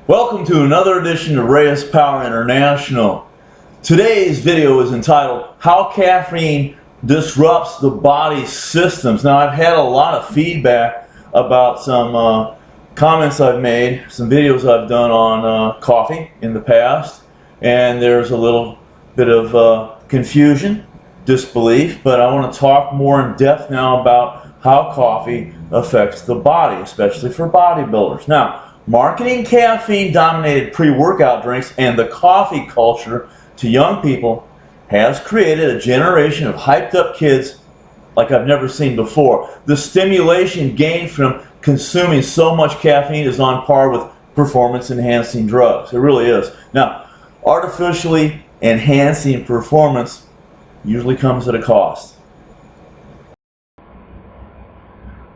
Welcome to another edition of Raya's Power International. Today's video is entitled, How Caffeine Disrupts the Body's Systems. Now, I've had a lot of feedback about some comments I've made, some videos I've done on coffee in the past, and there's a little bit of confusion, disbelief, but I want to talk more in depth now about how coffee affects the body, especially for bodybuilders. Now, marketing caffeine-dominated pre-workout drinks and the coffee culture to young people has created a generation of hyped-up kids like I've never seen before. The stimulation gained from consuming so much caffeine is on par with performance-enhancing drugs. It really is. Now, artificially enhancing performance usually comes at a cost.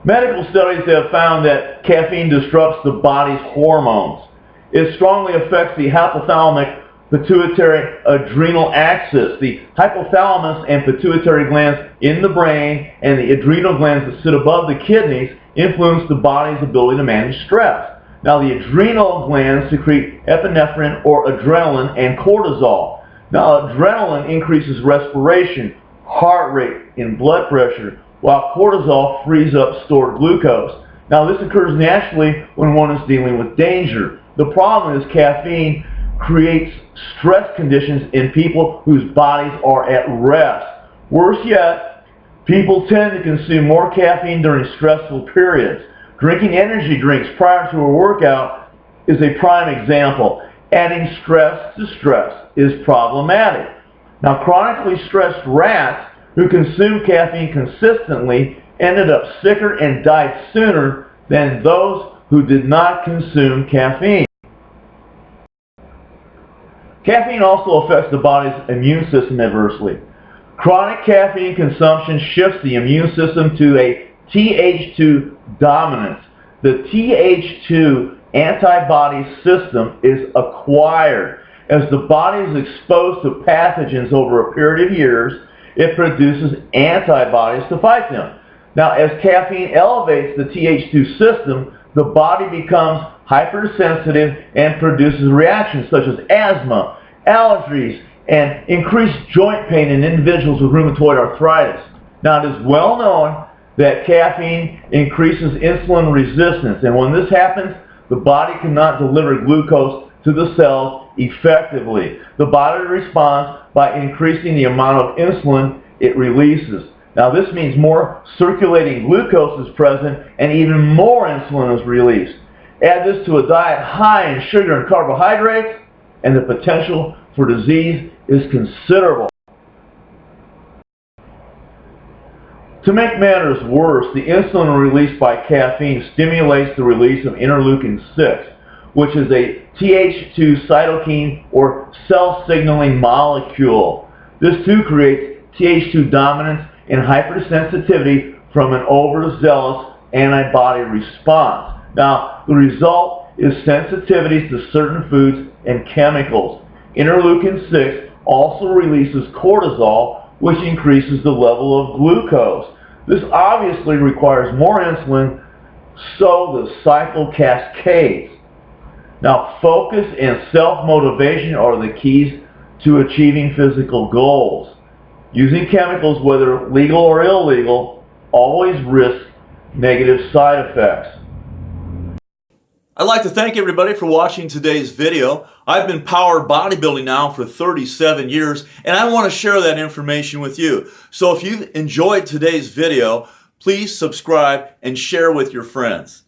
Medical studies have found that caffeine disrupts the body's hormones. It strongly affects the hypothalamic pituitary adrenal axis. The hypothalamus and pituitary glands in the brain and the adrenal glands that sit above the kidneys influence the body's ability to manage stress. Now, the adrenal glands secrete epinephrine or adrenaline and cortisol. Now, adrenaline increases respiration, heart rate, and blood pressure, while cortisol frees up stored glucose. Now, this occurs naturally when one is dealing with danger. The problem is caffeine creates stress conditions in people whose bodies are at rest. Worse yet, people tend to consume more caffeine during stressful periods. Drinking energy drinks prior to a workout is a prime example. Adding stress to stress is problematic. Now, chronically stressed rats who consumed caffeine consistently ended up sicker and died sooner than those who did not consume caffeine. Caffeine also affects the body's immune system adversely. Chronic caffeine consumption shifts the immune system to a Th2 dominance. The Th2 antibody system is acquired. As the body is exposed to pathogens over a period of years, it produces antibodies to fight them. Now, as caffeine elevates the Th2 system, the body becomes hypersensitive and produces reactions such as asthma, allergies, and increased joint pain in individuals with rheumatoid arthritis. Now, it is well known that caffeine increases insulin resistance, and when this happens, the body cannot deliver glucose to the cells effectively. The body responds by increasing the amount of insulin it releases. Now, this means more circulating glucose is present and even more insulin is released. Add this to a diet high in sugar and carbohydrates, and the potential for disease is considerable. To make matters worse, the insulin released by caffeine stimulates the release of interleukin-6, which is a Th2 cytokine or cell signaling molecule. This too creates Th2 dominance and hypersensitivity from an overzealous antibody response. Now, the result is sensitivities to certain foods and chemicals. Interleukin-6 also releases cortisol, which increases the level of glucose. This obviously requires more insulin, so the cycle cascades. Now, focus and self-motivation are the keys to achieving physical goals. Using chemicals, whether legal or illegal, always risks negative side effects. I'd like to thank everybody for watching today's video. I've been power bodybuilding now for 37 years, and I want to share that information with you. So if you've enjoyed today's video, please subscribe and share with your friends.